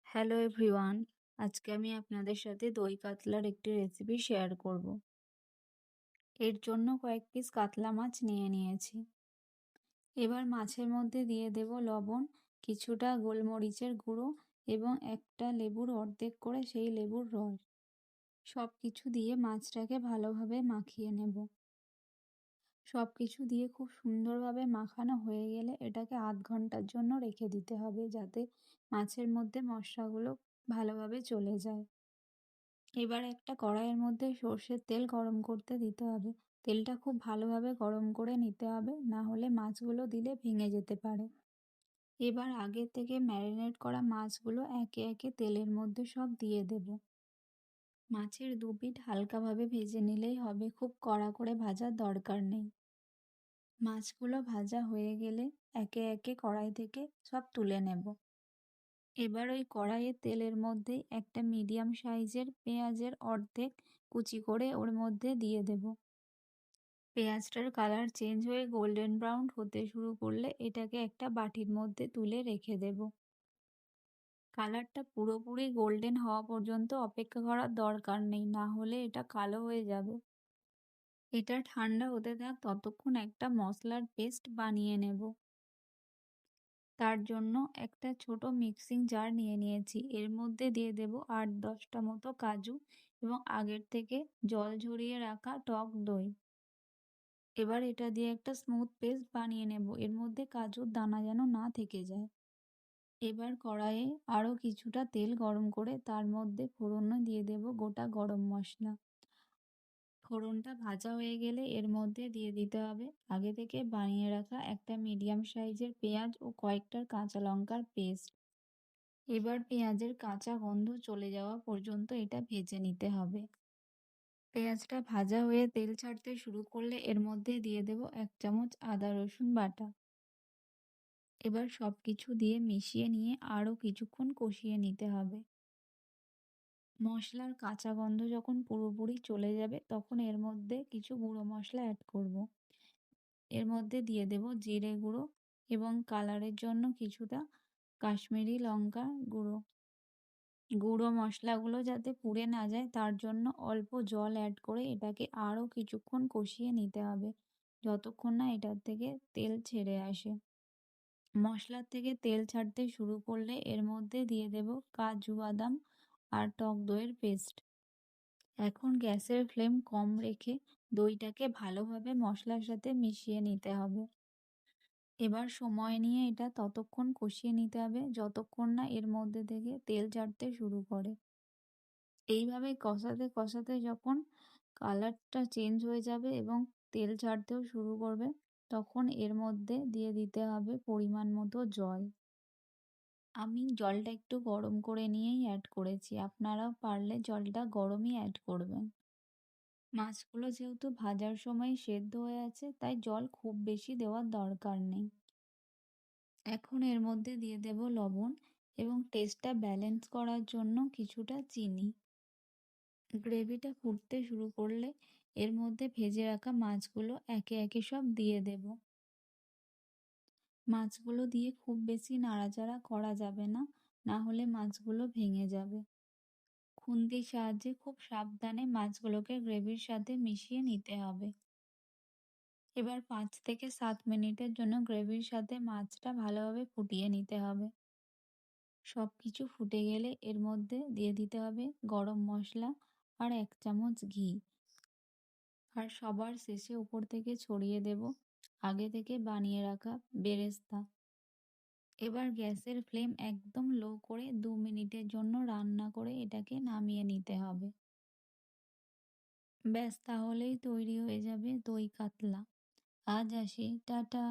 Hello everyone, আজকে আমি আপনাদের সাথে দই কাতলার একটি রেসিপি শেয়ার করব। এর জন্য কয়েক পিস কাতলা মাছ নিয়ে নিয়েছি। এবার মাছের মধ্যে দিয়ে দেব লবণ, কিছুটা গোলমরিচের গুঁড়ো এবং একটা লেবুর অর্ধেক করে সেই লেবুর রস। সব কিছু দিয়ে মাছটাকে ভালোভাবে মাখিয়ে নেব। সব কিছু দিয়ে খুব সুন্দরভাবে মাখানো হয়ে গেলে এটাকে আধ ঘন্টার জন্য রেখে দিতে হবে, যাতে মাছের মধ্যে মশলাগুলো ভালোভাবে চলে যায়। এবার একটা কড়াইয়ের মধ্যে সর্ষের তেল গরম করতে দিতে হবে। তেলটা খুব ভালোভাবে গরম করে নিতে হবে, না হলে মাছগুলো দিলে ভেঙে যেতে পারে। এবার আগে থেকে ম্যারিনেট করা মাছগুলো একে একে তেলের মধ্যে সব দিয়ে দেব। মাছের দু পিঠ হালকাভাবে ভেজে নিলেই হবে, খুব কড়া করে ভাজার দরকার নেই। মাছগুলো ভাজা হয়ে গেলে একে একে কড়াই থেকে সব তুলে নেব। এবার ওই কড়াইয়ের তেলের মধ্যেই একটা মিডিয়াম সাইজের পেঁয়াজের অর্ধেক কুচি করে ওর মধ্যে দিয়ে দেব। পেঁয়াজটার কালার চেঞ্জ হয়ে গোল্ডেন ব্রাউন হতে শুরু করলে এটাকে একটা বাটির মধ্যে তুলে রেখে দেব। কালারটা পুরোপুরি গোল্ডেন হওয়া পর্যন্ত অপেক্ষা করার দরকার নেই, না হলে এটা কালো হয়ে যাবে। এটা ঠান্ডা হতে থাক, ততক্ষণ একটা মশলার পেস্ট বানিয়ে নেব। তার জন্য একটা ছোট মিক্সিং জার নিয়ে নিয়েছি। এর মধ্যে দিয়ে দেব 8-10টা মতো কাজু এবং আগের থেকে জল ঝরিয়ে রাখা টক দই। এবার এটা দিয়ে একটা স্মুথ পেস্ট বানিয়ে নেব। এর মধ্যে কাজুর দানা যেন না থেকে যায়। এবার কড়াইয়ে আরও কিছুটা তেল গরম করে তার মধ্যে ফোড়নে দিয়ে দেব গোটা গরম মশলা। ফোড়নটা ভাজা হয়ে গেলে এর মধ্যে দিয়ে দিতে হবে আগে থেকে বানিয়ে রাখা একটা মিডিয়াম সাইজের পেঁয়াজ ও কয়েকটা কাঁচা লঙ্কার পেস্ট। এবার পেঁয়াজের কাঁচা গন্ধ চলে যাওয়া পর্যন্ত এটা ভেজে নিতে হবে। পেঁয়াজটা ভাজা হয়ে তেল ছাড়তে শুরু করলে এর মধ্যে দিয়ে দেব 1 চামচ আদা রসুন বাটা। এবার সব কিছু দিয়ে মিশিয়ে নিয়ে আরও কিছুক্ষণ কষিয়ে নিতে হবে। মশলার কাঁচা গন্ধ যখন পুরোপুরি চলে যাবে তখন এর মধ্যে কিছু গুঁড়ো মশলা অ্যাড করব। এর মধ্যে দিয়ে দেব জিরে গুঁড়ো এবং কালারের জন্য কিছুটা কাশ্মীরি লঙ্কা গুঁড়ো। গুঁড়ো মশলাগুলো যাতে পুড়ে না যায় তার জন্য অল্প জল অ্যাড করে এটাকে আরও কিছুক্ষণ কষিয়ে নিতে হবে, যতক্ষণ না এটার থেকে তেল ছেড়ে আসে। মশলার থেকে তেল ছাড়তে শুরু করলে এর মধ্যে দিয়ে দেব কাজু বাদাম আর টক দইয়ের পেস্ট। এখন গ্যাসের ফ্লেম কম রেখে দইটাকে ভালোভাবে মশলার সাথে মিশিয়ে নিতে হবে। এবার সময় নিয়ে এটা ততক্ষণ কষিয়ে নিতে হবে যতক্ষণ না এর মধ্যে থেকে তেল ছাড়তে শুরু করে। এইভাবে কষাতে কষাতে যখন কালারটা চেঞ্জ হয়ে যাবে এবং তেল ছাড়তেও শুরু করবে, তখন এর মধ্যে দিয়ে দিতে হবে পরিমাণ মতো জল। আমি জলটা একটু গরম করে নিয়েই অ্যাড করেছি, আপনারাও পারলে জলটা গরমই অ্যাড করবেন। মাছগুলো যেহেতু ভাজার সময় সেদ্ধ হয়ে আছে, তাই জল খুব বেশি দেওয়ার দরকার নেই। এখন এর মধ্যে দিয়ে দেব লবণ এবং টেস্টটা ব্যালেন্স করার জন্য কিছুটা চিনি। গ্রেভিটা ফুটতে শুরু করলে এর মধ্যে ভেজে রাখা মাছগুলো একে একে সব দিয়ে দেব। মাছগুলো দিয়ে খুব বেশি নাড়াচাড়া করা যাবে না, না হলে মাছগুলো ভেঙে যাবে। খুন্তির সাহায্যে খুব সাবধানে মাছগুলোকে গ্রেভির সাথে মিশিয়ে নিতে হবে। এবার 5 থেকে 7 মিনিটের জন্য গ্রেভির সাথে মাছটা ভালোভাবে ফুটিয়ে নিতে হবে। সব কিছু ফুটে গেলে এর মধ্যে দিয়ে দিতে হবে গরম মশলা আর 1 চামচ ঘি। আর সবার শেষে উপর থেকে ছড়িয়ে দেব আগে থেকে বানিয়ে রাখা বেরেস্তা। এবার গ্যাসের ফ্লেম একদম লো করে 2 মিনিটের জন্য রান্না করে এটাকে নামিয়ে নিতে হবে। ব্যাস, তাহলেই তৈরি হয়ে যাবে দই কাতলা। আজ আসি, টাটা।